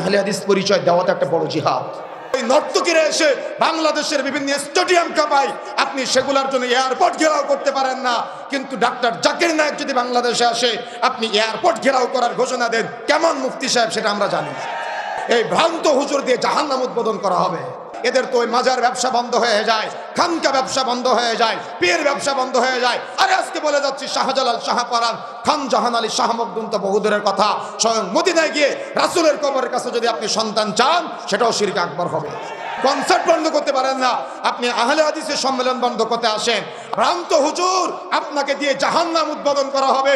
আহলে হাদিস পরিচয় দেওয়াটা একটা বড় জিহাদ। ওই নর্তকীরা এসে বাংলাদেশের বিভিন্ন স্টেডিয়াম কাঁপায়, আপনি সেগুলোর জন্য এয়ারপোর্ট ঘেরাও করতে পারেন না, কিন্তু ডাক্তার জাকির নায়েক যদি বাংলাদেশে আসে আপনি এয়ারপোর্ট ঘেরাও করার ঘোষণা দেন, কেমন মুফতি সাহেব সেটা আমরা জানি। এই ভ্রান্ত হুজুর দিয়ে জাহান্নাম উদ্বোধন করা হবে। এদের তো ওই মাজার ব্যবসা বন্ধ হয়ে যায়, খানকা ব্যবসা বন্ধ হয়ে যায়, পীর ব্যবসা বন্ধ হয়ে যায়। আরে আজকে বলে যাচ্ছি শাহজালাল, শাহপরান, খান জাহান আলী, শাহ মখদুম তো বহুদূরের কথা। স্বয়ং মদিনায় গিয়ে রাসূলের কবরের কাছে যদি আপনি সন্তান চান, সেটাও শিরক আকবার হবে। কনসার্ট বন্ধ করতে পারেন না, আপনি আহলে হাদিসের সম্মেলন বন্ধ করতে আসেন। ভ্রান্ত হুজুর, আপনাকে দিয়ে জাহান্নাম উদ্বোধন করা হবে।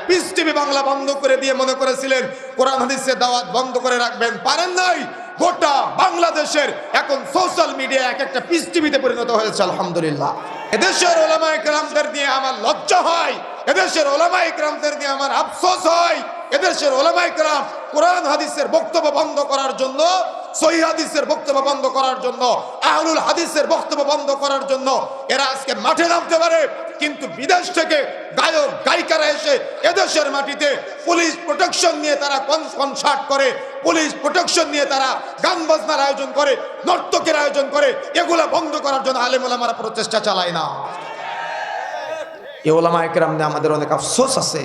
পিস টিভি বাংলা বন্ধ করে দিয়ে মনে করেছিলেন কোরআন হাদিসের দাওয়াত বন্ধ করে রাখবেন, পারেন নাই। গোটা বাংলাদেশের এখন সোশ্যাল মিডিয়া এক একটা পিস টিভিতে পরিণত হয়েছে। আলহামদুলিল্লাহ, এদেশের ওলামায়ে কেরামদের নিয়ে আমার লজ্জা হয়, এদেশের ওলামায়ে কেরামদের নিয়ে আমার আফসোস হয়। এদেশের ওলামায়ে কেরাম কোরআন হাদিসের বক্তব্য বন্ধ করার জন্য, সহিহ হাদিসের বক্তব্য বন্ধ করার জন্য, আহলুল হাদিসের বক্তব্য বন্ধ করার জন্য এরা আজকে মাঠে নামতে পারে, কিন্তু বিদেশ থেকে গায়ক গায়িকারা এসে এদেশের মাটিতে পুলিশ প্রোটেকশন নিয়ে তারা কনসার্ট করে, পুলিশ প্রোটেকশন নিয়ে তারা গান বাজনার আয়োজন করে, নর্তকের আয়োজন করে। এগুলা বন্ধ করার জন্য আলেম ওলামারা প্রচেষ্টা চালায় না। এই ওলামায়ে কেরাম নিয়ে আমাদের অনেক আফসোস আছে,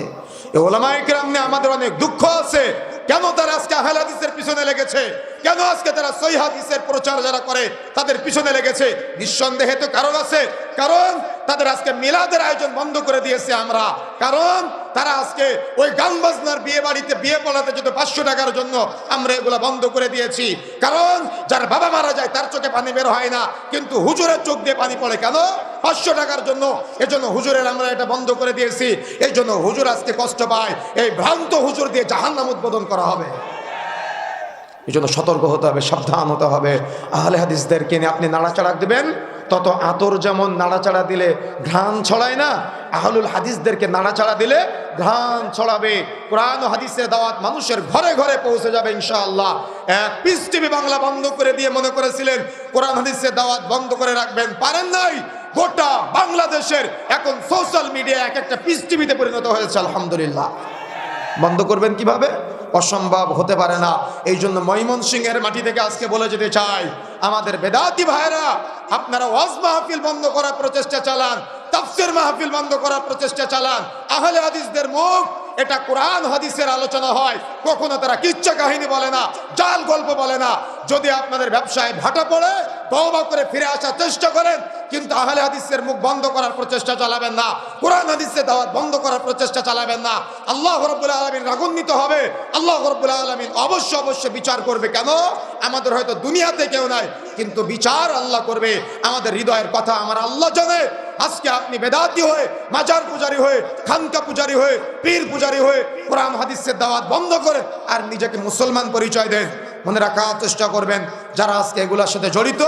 এই ওলামায়ে কেরাম নিয়ে আমাদের অনেক দুঃখ আছে। কেন তারা আজকে আহলে হাদিসের পিছনে লেগেছে? কেন আজকে তারা সহিহ হাদিসের প্রচার যারা করে তাদের পিছনে লেগেছে? নিঃসন্দেহে তো কারণ আছে। কারণ তাদের আজকে মিলাদের আয়োজন বন্ধ করে দিয়েছে আমরা, কারণ তারা আজকে ওই গান বাজনার বিয়ে বাড়িতে বিয়ে পড়াতে যেত 500 টাকার জন্য, আমরা এগুলো বন্ধ করে দিয়েছি। কারণ যার বাবা মারা যায় তার চোখে পানি বের হয় না, কিন্তু হুজুরের চোখ দিয়ে পানি পড়ে কেন? 500 টাকার জন্য। এজন্য হুজুরের আমরা এটা বন্ধ করে দিয়েছি। এই জন্য হুজুর আজকে কষ্ট পায়। এই ভ্রান্ত হুজুর দিয়ে জাহান্নাম উদ্বোধন করা হবে। এই জন্য সতর্ক হতে হবে, সাবধান হতে হবে। আহলে হাদিসদেরকে নিয়ে আপনি নাড়াচাড়া দিবেন, তত আতর যেমন নাড়াচাড়া দিলে ঘ্রাণ ছড়ায় না, আহলুল হাদিসদেরকে নাড়াচাড়া দিলে ঘ্রাণ ছড়াবে। কোরআন ও হাদিসের দাওয়াত মানুষের ঘরে ঘরে পৌঁছে যাবে ইনশাআল্লাহ। পিস টিভি বাংলা বন্ধ করে দিয়ে মনে করেছিলেন কোরআন হাদিসের দাওয়াত বন্ধ করে রাখবেন, পারেন নাই। গোটা বাংলাদেশের এখন সোশ্যাল মিডিয়া এক একটা পিস টিভিতে পরিণত হয়েছে। আলহামদুলিল্লাহ, বন্ধ করবেন কিভাবে? অসম্ভব হতে পারে না। এই জন্য ময়মনসিংহের মাটি থেকে আজকে বলে যেতে চাই, আমাদের বেদাতি ভাইরা, আপনারা ওয়াজ মাহফিল বন্ধ করার প্রচেষ্টা চালান, তাফসীর মাহফিল বন্ধ করার প্রচেষ্টা চালান। আহলে হাদিসদের মুখ এটা কোরআন হাদিসের আলোচনা হয়, কখনো তারা কিচ্ছা কাহিনী বলে না, জাল গল্প বলে না। যদি আপনাদের ব্যবসায় ভাটা পড়ে তওবা করে ফিরে আসার চেষ্টা করেন, কিন্তু আহলে হাদিসের মুখ বন্ধ করার প্রচেষ্টা চালাবেন না, কোরআন হাদিসের দাওয়াত বন্ধ করার প্রচেষ্টা চালাবেন না। আল্লাহ রাব্বুল আলামিন রাগান্বিত হবে। আল্লাহ রাব্বুল আলামিন অবশ্যই বিচার করবে। কেন? আমাদের হয়তো দুনিয়াতে কেউ নাই, কিন্তু বিচার আল্লাহ করবে। আমাদের হৃদয়ের কথা আমার আল্লাহ জানে। আজকে আপনি বেদাতি হয়ে, মাজার পূজারী হয়ে, খানকা পূজারী হয়ে, পীর পূজারী হয়ে কোরআন হাদিসের দাওয়াত বন্ধ করে আর নিজেকে মুসলমান পরিচয় দেন, মনে রাখার চেষ্টা করবেন। যারা আজকে এগুলোর সাথে জড়িত,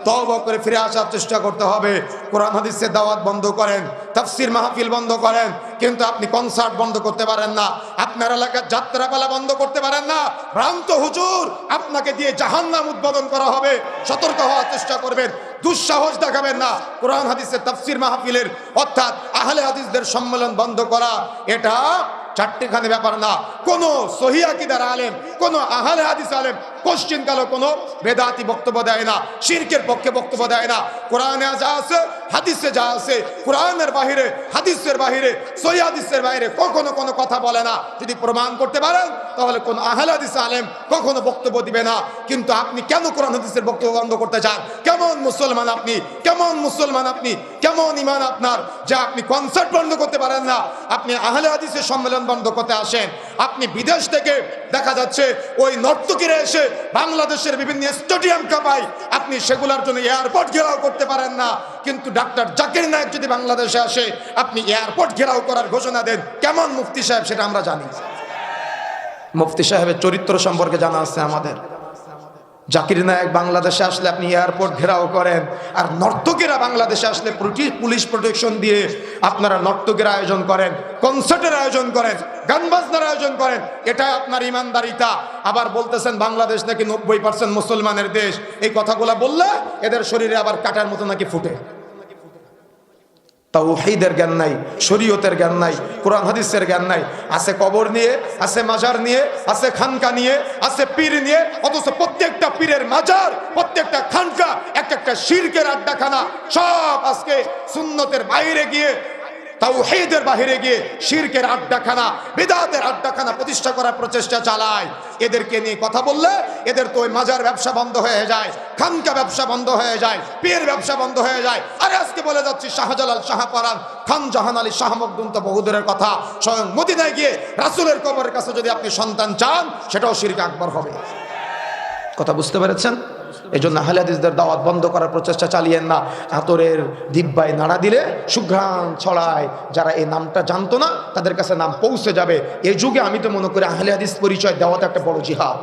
তওবা করে ফিরে আসার চেষ্টা করতে হবে। কোরআন হাদিসের দাওয়াত বন্ধ করেন, তাফসীর মাহফিল বন্ধ করেন, কিন্তু আপনি কনসার্ট বন্ধ করতে পারেন না, আপনার এলাকার যাত্রাপালা বন্ধ করতে পারেন না। ভ্রান্ত হুজুর, আপনাকে দিয়ে জাহান্নাম উদ্বোধন করা হবে। সতর্ক হওয়ার চেষ্টা করবেন, দুঃসাহস দেখাবেন না। কোরআন হাদিসের তাফসীর মাহফিলের অর্থাৎ আহলে হাদিসদের সম্মেলন বন্ধ করা এটা চারটিখানি ব্যাপার না। কোন সহিহ আকীদার আলেম, কোন আহলে হাদিস আলেম কোশ্চিনকালে কোনো বেদাতি বক্তব্য দেয় না, শিরকের পক্ষে বক্তব্য দেয় না। কোরআনে যা আছে, হাদিসে যা আছে, কোরআনের বাহিরে, হাদিসের বাহিরে, সহিহ হাদিসের বাহিরে কখনো কোনো কথা বলে না। যদি প্রমাণ করতে পারেন তাহলে কোন আহলে হাদিস আলেম কখনো বক্তব্য দিবে না। কিন্তু আপনি কেন কোরআন হাদিসের বক্তব্য বন্ধ করতে চান? কেমন মুসলমান আপনি? কেমন মুসলমান আপনি? কেমন ঈমান আপনার যে আপনি কনসার্ট বন্ধ করতে পারেন না, আপনি আহলে হাদিসের সম্মেলন বন্ধ করতে আসেন? আপনি বিদেশ থেকে দেখা যাচ্ছে ওই নর্তকীরা এসে বাংলাদেশের বিভিন্ন স্টেডিয়াম কাঁপায়, আপনি সেগুলোর জন্য এয়ারপোর্ট ঘেরাও করতে পারেন না, কিন্তু ডাক্তার জাকির নায়েক যদি বাংলাদেশে আসে আপনি এয়ারপোর্ট ঘেরাও করার ঘোষণা দেন, কেমন মুফতি সাহেব সেটা আমরা জানি। মুফতি সাহেবের চরিত্র সম্পর্কে জানা আছে আমাদের। জাকির নায়েক বাংলাদেশে আসলে আপনি এয়ারপোর্ট ঘেরাও করেন, আর নর্তকীরা বাংলাদেশে আসলে পুলিশ প্রোটেকশন দিয়ে আপনারা নর্তকের আয়োজন করেন, কনসার্টের আয়োজন করেন, গান বাজনার আয়োজন করেন। এটা আপনার ইমানদারিতা। আবার বলতেছেন বাংলাদেশ নাকি 90% মুসলমানের দেশ। এই কথাগুলা বললে এদের শরীরে আবার কাটার মতো নাকি ফুটে। তাওহীদের জ্ঞান নাই, শরীয়তের জ্ঞান নাই, কোরআন হাদিসের জ্ঞান নাই। আছে কবর নিয়ে, আছে মাজার নিয়ে, আছে খানকা নিয়ে, আছে পীর নিয়ে, অথচ প্রত্যেকটা পীরের মাজার, প্রত্যেকটা খানকা একটা শিরকের আড্ডাখানা। সব আজকে সুন্নতের বাইরে গিয়ে, তাওহীদের বাইরে গিয়ে শিরকের আড্ডাখানা, বিদআতের আড্ডাখানা প্রতিষ্ঠা করার প্রচেষ্টা চালায়। এদেরকে নিয়ে কথা বললে এদের তো ওই মাজার ব্যবসা বন্ধ হয়ে যায়, খানকা ব্যবসা বন্ধ হয়ে যায়, পীর ব্যবসা বন্ধ হয়ে যায়। আরে আজকে বলে যাচ্ছি শাহজালাল, শাহপরান, খান জাহান আলী, শাহ মখদুম তো বহুদূরের কথা। স্বয়ং মদিনায় গিয়ে রাসূলের কবরের কাছে যদি আপনি সন্তান চান, সেটাও শিরক আকবার হবে। কথা বুঝতে পেরেছেন? এই জন্য আহলে হাদিসদের দাওয়াত বন্ধ করার প্রচেষ্টা চালিয়েন না। আতরের দিব্যায় নাড়া দিলে সুঘ্রাণ ছড়ায়, যারা এই নামটা জানতো না তাদের কাছে নাম পৌঁছে যাবে। এই যুগে আমি তো মনে করি আহলে হাদিস পরিচয় দেওয়াটা একটা বড় জিহাদ।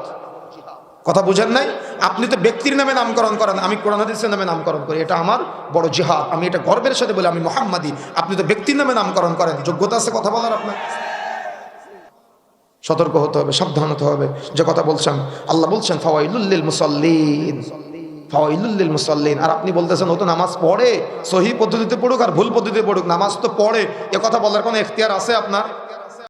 কথা বুঝেন নাই? আপনি তো ব্যক্তির নামে নামকরণ করেন, আমি কোরআন হাদিসের নামে নামকরণ করি, এটা আমার বড় জিহাদ। আমি এটা গর্বের সাথে বলি আমি মুহাম্মাদি। আপনি তো ব্যক্তির নামে নামকরণ করেন, যোগ্যতা আছে কথা বলার আপনার? সতর্ক হতে হবে, সাবধান হতে হবে। যে কথা বলছেন, আল্লাহ বলছেন ফাওয়াইলুল লিল মুসাল্লিন, ফাওয়াইলুল লিল মুসাল্লিন। আর আপনি বলতেছেন ও তো নামাজ পড়ে, সহি পদ্ধতিতে পড়ুক আর ভুল পদ্ধতিতে পড়ুক, নামাজ তো পড়ে। এ কথা বলার কোনো এখতিয়ার আছে আপনার?